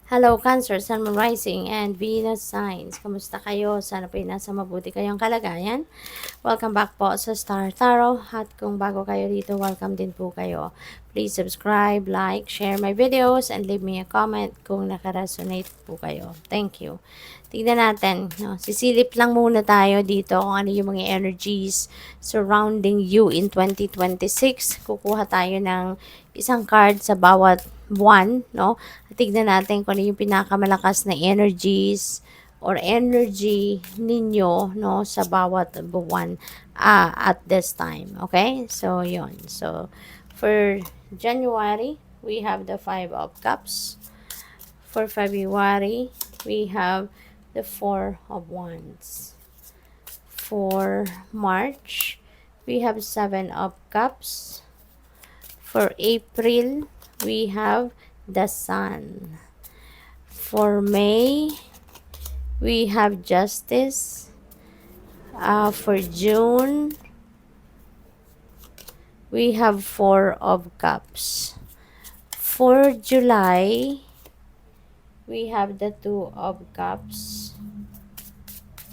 Hello, Cancer, Sun, Moon Rising, and Venus signs. Kamusta kayo? Sana po nasa mabuti kayong kalagayan. Welcome back po sa Star Tarot. At kung bago kayo dito, welcome din po kayo. Please subscribe, like, share my videos, and leave me a comment kung nakaresonate po kayo. Thank you. Tignan natin. No? Sisilip lang muna tayo dito kung ano yung mga energies surrounding you in 2026. Kukuha tayo ng isang card sa bawat buwan, no? At tignan natin kung ano yung pinakamalakas na energies or energy ninyo, no, sa bawat buwan at this time. Okay? So, yon. So, for January, we have the Five of Cups. For February, we have the Four of Wands. For March, we have Seven of Cups. For April, we have the Sun. For May, we have Justice. For June, we have Four of Cups. For July, we have the Two of Cups.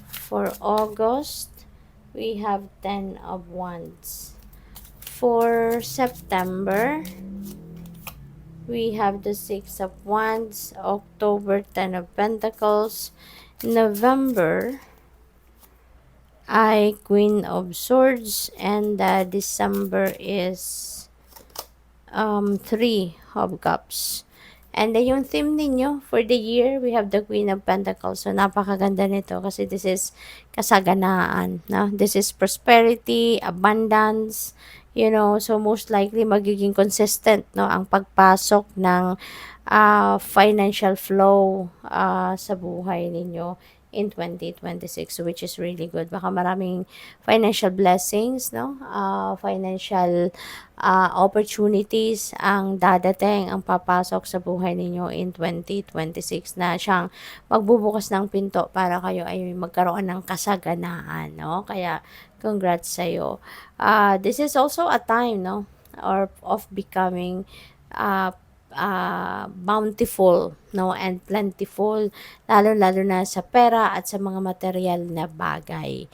For August, we have Ten of Wands. For September, we have the Six of Wands. October, Ten of Pentacles. November ay Queen of Swords. And December is Three of Cups. And yung theme ninyo for the year, we have the Queen of Pentacles. So, napakaganda nito kasi this is kasaganaan. No? This is prosperity, abundance, so most likely magiging consistent, no, ang pagpasok ng financial flow sa buhay ninyo in 2026, which is really good. Baka maraming financial blessings, no? Financial opportunities ang dadating, ang papasok sa buhay ninyo in 2026 na siyang magbubukas ng pinto para kayo ay magkaroon ng kasaganaan, no? Kaya, congrats sa'yo. This is also a time, no? Or of becoming bountiful, no, and plentiful, lalo-lalo na sa pera at sa mga material na bagay.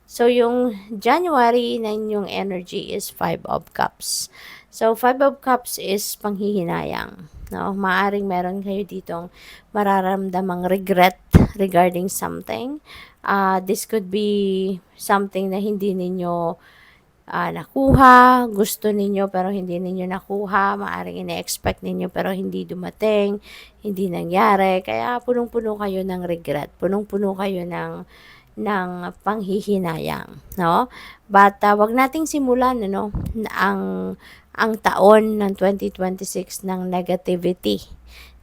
So, yung January na inyong energy is Five of Cups. So, Five of Cups is panghihinayang. No? Maaring meron kayo ditong mararamdamang regret regarding something. This could be something na hindi ninyo nakuha, gusto ninyo pero hindi ninyo nakuha, maaring ine-expect ninyo pero hindi dumating, hindi nangyari, kaya punong-puno kayo ng regret, punong-puno kayo ng panghihinayang, no? But wag nating simulan ang taon ng 2026 ng negativity.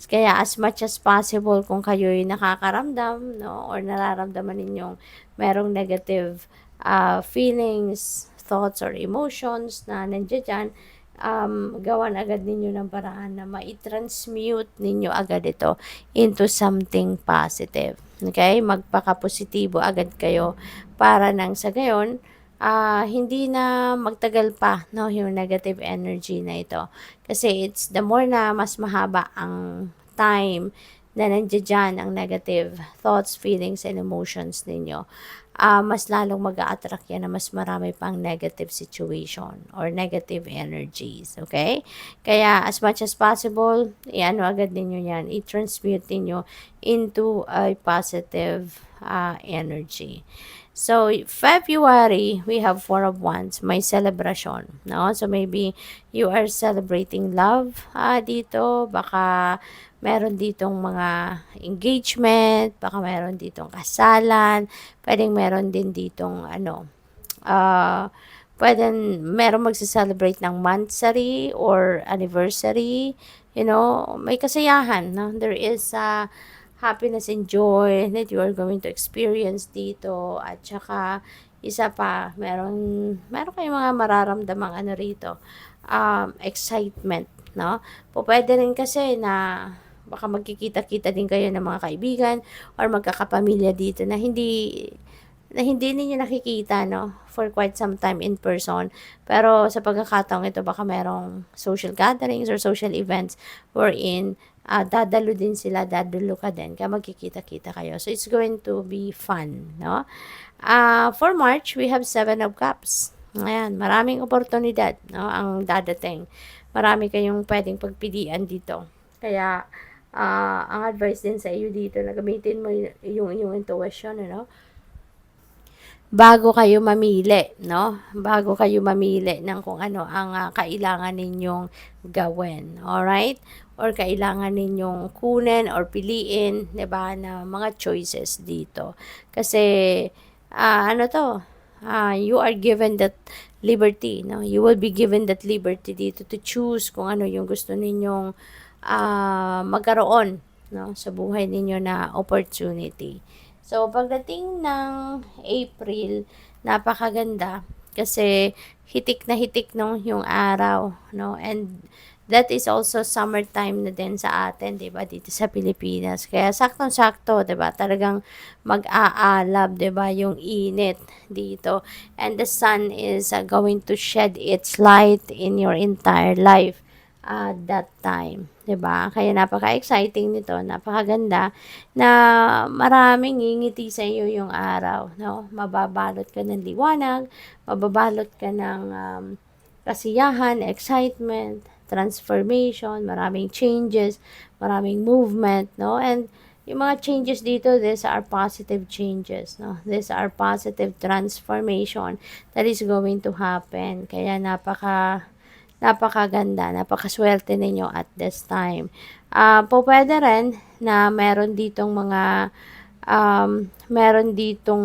Kaya as much as possible kung kayo'y nakakaramdam, no, or nararamdaman ninyong merong negative feelings, thoughts, or emotions na nandiyan dyan, gawan agad ninyo ng paraan na ma-transmute ninyo agad ito into something positive. Okay? Magpaka-positibo agad kayo para nang sa gayon, hindi na magtagal pa, no, yung negative energy na ito. Kasi it's the more na mas mahaba ang time na nandiyan dyan ang negative thoughts, feelings, and emotions ninyo, mas lalong mag-a-attract yan na mas marami pang negative situation or negative energies. Okay? Kaya as much as possible, i-ano agad ninyo yan, i-transmute ninyo into a positive energy. So, February, we have Four of Wands, may celebration, no? So, maybe you are celebrating love dito, baka meron ditong mga engagement, baka meron ditong kasalan, pwedeng meron din ditong pwedeng meron magse-celebrate ng monthsary or anniversary, may kasayahan, no? There is happiness and joy that you are going to experience dito. At saka, isa pa, meron kayong mga mararamdamang rito, excitement, no? Pwede rin kasi na baka magkikita-kita din kayo ng mga kaibigan or magkakapamilya dito na hindi na hindi ninyo nakikita, no, for quite some time in person. Pero sa pagkakataong ito, baka merong social gatherings or social events wherein dadalo din sila, dadalo ka din, kaya magkikita-kita kayo. So, it's going to be fun, no? For March, we have 7 of Cups. Ayan, maraming oportunidad, no, ang dadating. Marami kayong pwedeng pagpilian dito. Kaya, ang advice din sa iyo dito na gamitin mo yung iyong intuition, ano, bago kayo mamili, no? Bago kayo mamili ng kung ano ang kailangan ninyong gawin. Alright? Or kailangan ninyong kunin or piliin, 'di ba, na mga choices dito. Kasi ano to, you are given that liberty, no? You will be given that liberty dito to choose kung ano yung gusto ninyong magkaroon, no, sa buhay ninyo na opportunity. So, pagdating ng April, napakaganda kasi hitik nung yung araw, no? And that is also summertime na din sa atin, 'di ba? Dito sa Pilipinas. Kaya saktong-sakto, 'di ba? Talagang mag-aalab, 'di ba, yung init dito. And the sun is going to shed its light in your entire life that time, 'di ba? Kaya napaka-exciting nito, napakaganda na maraming ngingiti sa iyo yung araw, no? Mababalot ka ng liwanag, mababalot ka ng kasiyahan, excitement, transformation, maraming changes, maraming movement, no? And yung mga changes dito, these are positive changes, no? These are positive transformation that is going to happen. Kaya napakaganda, napakaswerte ninyo at this time. Pwede rin na meron ditong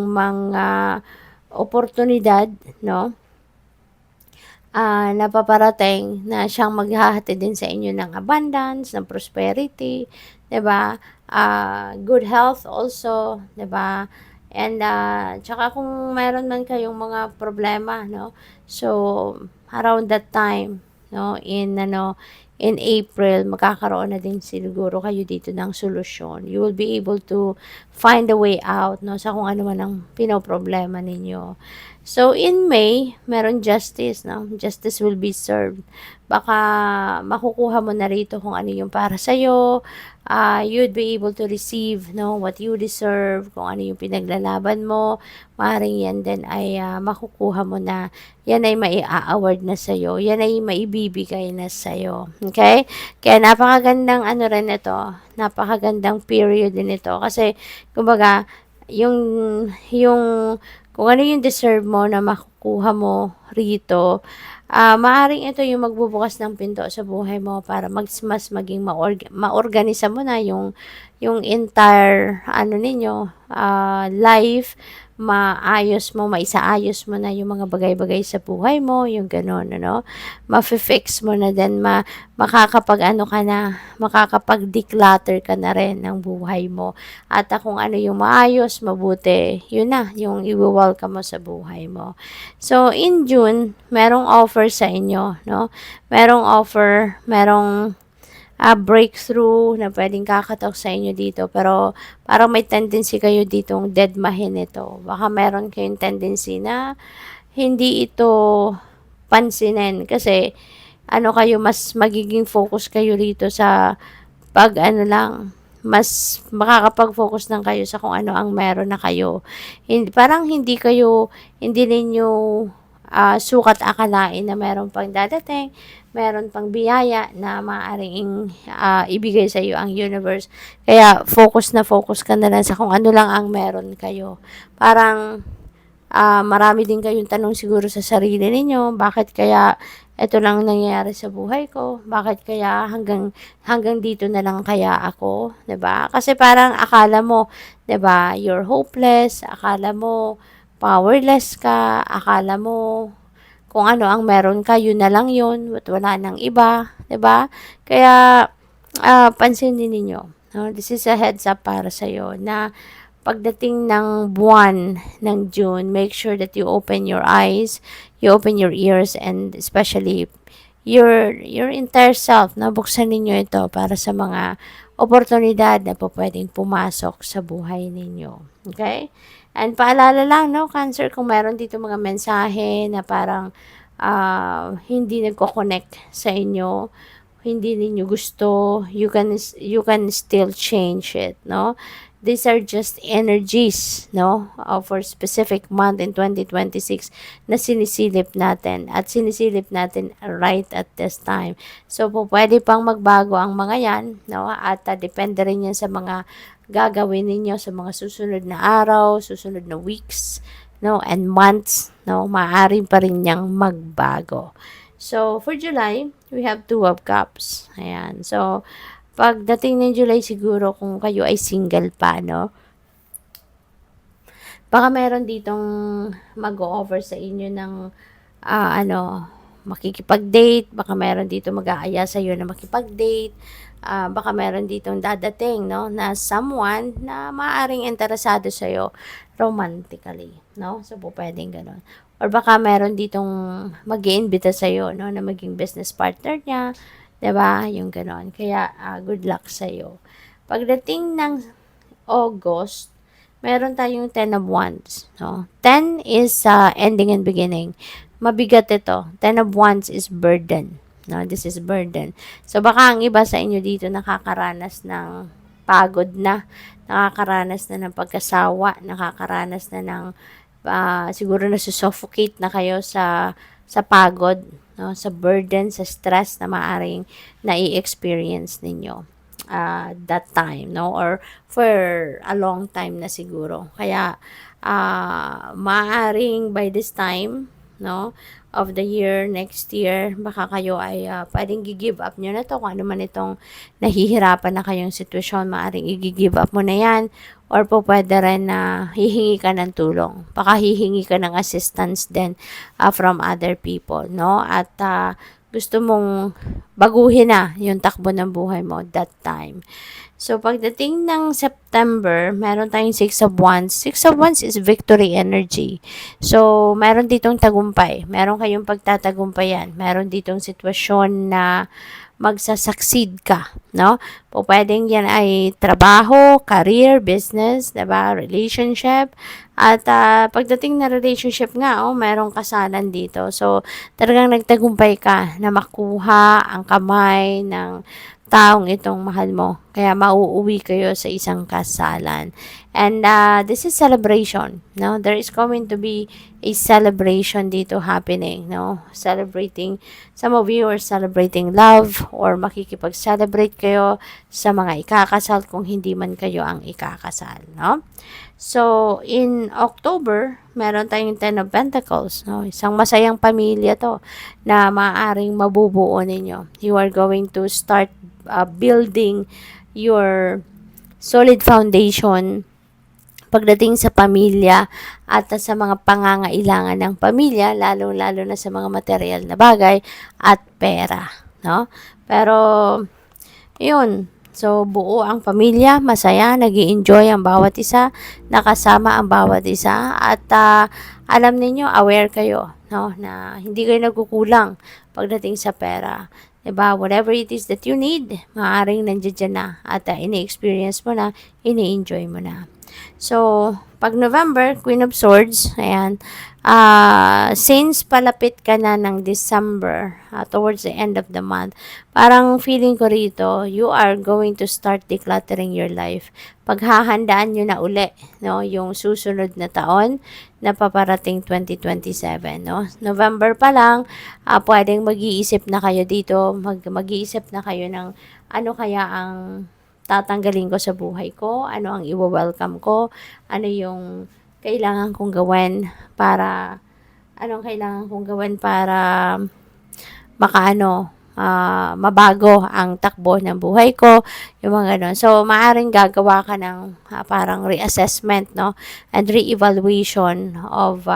mga oportunidad, no? Na paparating na siyang maghahatid din sa inyo ng abundance, ng prosperity, 'di ba? Good health also, 'di ba? And tsaka kung meron man kayong mga problema, no? So, around that time, no, in April, magkakaroon na din siguro kayo dito ng solusyon. You will be able to find a way out, no, sa kung ano man ang pinoproblema ninyo. So, in May, meron justice, no? Justice will be served. Baka makukuha mo na rito kung ano yung para sa'yo. You'd be able to receive, no, what you deserve, kung ano yung pinaglalaban mo. Maaaring yan din ay makukuha mo na. Yan ay mai-award na sa'yo. Yan ay maibibigay na sa'yo. Okay? Kaya napakagandang ano rin ito. Napakagandang period din ito. Kasi, kumbaga, yung kung ano yung deserve mo na makukuha mo rito, maaring ito yung magbubukas ng pinto sa buhay mo para mas maging maorganisa mo na yung entire ano ninyo, life, maayos mo, maisaayos mo na yung mga bagay-bagay sa buhay mo, yung gano'n, ano, mafi-fix mo na din, makakapag-ano ka na, makakapag-declutter ka na rin ng buhay mo. At kung ano yung maayos, mabuti, yun na, yung i-welcome mo sa buhay mo. So, in June, merong offer sa inyo, no? Merong offer, merong breakthrough na pwedeng kakatok sa inyo dito. Pero parang may tendency kayo ditong deadmahin ito. Baka meron kayong tendency na hindi ito pansinin kasi ano kayo, mas magiging focus kayo rito sa pag ano lang, mas makakapag-focus lang kayo sa kung ano ang meron na kayo. Parang hindi ninyo sukat akalain na meron pang dadating, meron pang biyaya na maaaring ibigay sa iyo ang universe. Kaya focus na focus ka na lang sa kung ano lang ang meron kayo. Parang marami din kayong tanong siguro sa sarili ninyo, bakit kaya ito lang nangyayari sa buhay ko? Bakit kaya hanggang dito na lang kaya ako, 'di ba? Kasi parang akala mo, 'di ba, you're hopeless, akala mo powerless ka, akala mo kung ano ang meron ka, yun na lang yun, at wala nang iba, 'di ba? Kaya pansinin ninyo, no? This is a heads up para sa iyo na pagdating ng buwan ng June, make sure that you open your eyes, you open your ears, and especially your entire self, no? Buksan ninyo ito para sa mga oportunidad na po pwedeng pumasok sa buhay ninyo. Okay? And paalala lang, no, Cancer, kung meron dito mga mensahe na parang hindi nagko-connect sa inyo, hindi ninyo gusto, you can still change it, no? These are just energies, no, for specific month in 2026 na sinisilip natin at sinisilip natin right at this time. So, po pwede pang magbago ang mga yan, no, at depende rin yan sa mga gagawin ninyo sa mga susunod na araw, susunod na weeks, no, and months, no, maaari pa rin niyang magbago. So, for July, we have 2 of Cups. Ayan. So, pagdating ng July siguro kung kayo ay single pa, no? Baka meron ditong mag-o-offer sa inyo ng makikipag-date, baka meron dito mag-aaya sa iyo na makipag-date, baka meron ditong dadating, no, na someone na maaring interesado sa iyo romantically, no? So, po pwedeng ganun. Or baka meron ditong mag-iimbita sa iyo, no, na maging business partner niya, 'di ba? Yung ganon. Kaya good luck sa iyo. Pagdating ng August, meron tayong 10 of Wands, no? 10 is ending and beginning. Mabigat ito. 10 of Wands is burden. No, this is burden. So baka ang iba sa inyo dito nakakaranas ng pagod na, nakakaranas na ng pagkasawa, nakakaranas na ng siguro nasusuffocate na kayo sa pagod, no, sa burden, sa stress na maaring nai-experience ninyo that time, no, or for a long time na siguro. Kaya maaring by this time, no, of the year, next year, baka kayo ay pwedeng gi-give up nyo na to, kung ano man itong nahihirapan na kayong sitwasyon, maaring i-give up mo na yan, or po pwede rin na hihingi ka ng tulong, baka hihingi ka ng assistance din from other people, no, at gusto mong baguhin na yung takbo ng buhay mo that time. So, pagdating ng September, meron tayong 6 of Wands. 6 of Wands is victory energy. So, meron ditong tagumpay. Meron kayong pagtatagumpayan. Meron ditong sitwasyon na magsasucceed ka, no? Po pwedeng yan ay trabaho, career, business, diba? Relationship. At pagdating na relationship nga, merong kasalan dito. So, talagang nagtagumpay ka na makuha ang kamay ng taong itong mahal mo. Kaya mauuwi kayo sa isang kasalan. And this is celebration, no? There is going to be a celebration dito happening, no? Celebrating, some of you are celebrating love or makikipag-celebrate kayo sa mga ikakasal kung hindi man kayo ang ikakasal, no? So, in October, meron tayong 10 of Pentacles, no? Isang masayang pamilya to na maaaring mabubuo ninyo. You are going to start building your solid foundation pagdating sa pamilya at sa mga pangangailangan ng pamilya, lalo-lalo na sa mga material na bagay at pera, no? Pero, yun. So, buo ang pamilya, masaya, nag-i-enjoy ang bawat isa, nakasama ang bawat isa, at alam niyo aware kayo, no, na hindi kayo nagkukulang pagdating sa pera. Diba? Whatever it is that you need, maaaring nandiyan na at ini-experience mo na, ini-enjoy mo na. So, pag November, Queen of Swords, ayan, since palapit ka na ng December, towards the end of the month, parang feeling ko rito, you are going to start decluttering your life. Paghahandaan nyo na uli, no, yung susunod na taon na paparating 2027, no. November pa lang, pwedeng mag-iisip na kayo dito, mag-iisip na kayo ng ano kaya ang tatanggalin ko sa buhay ko, ano ang i-welcome ko, ano yung kailangan kong gawin para mabago ang takbo ng buhay ko, yung mga ganun. So, maaring gagawa ka ng parang reassessment, no, and re-evaluation of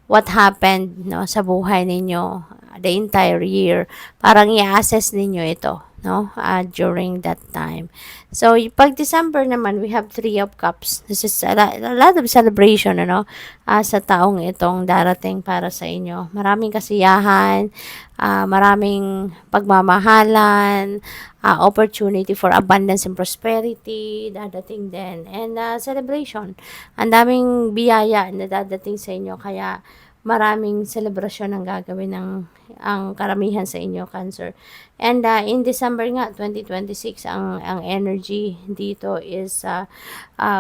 what happened, no, sa buhay ninyo the entire year. Parang i-assess ninyo ito, no, during that time. So, pag December naman, we have Three of Cups. This is a lot of celebration, ano, sa taong itong darating para sa inyo. Maraming kasiyahan, maraming pagmamahalan, opportunity for abundance and prosperity, dadating din. And celebration. Ang daming biyaya na dadating sa inyo. Kaya, maraming selebrasyon ang gagawin ng ang karamihan sa inyo, Cancer. And in December nga 2026, ang energy dito is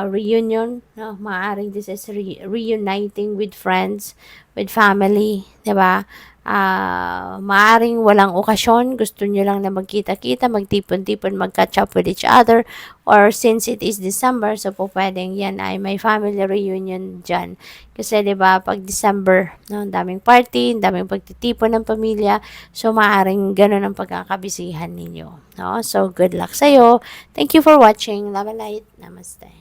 reunion, no? Maaring this is reuniting with friends, with family, 'di ba? Maaring walang okasyon, gusto nyo lang na magkita-kita, magtipon-tipon, mag-catch up with each other, or since it is December, so po pwedeng yan ay may family reunion dyan. Kasi 'di ba pag December, no, daming party, daming pagtitipon ng pamilya, so maaring ganun ang pagkakabisihan ninyo. No? So good luck sa'yo. Thank you for watching. Love and light. Namaste.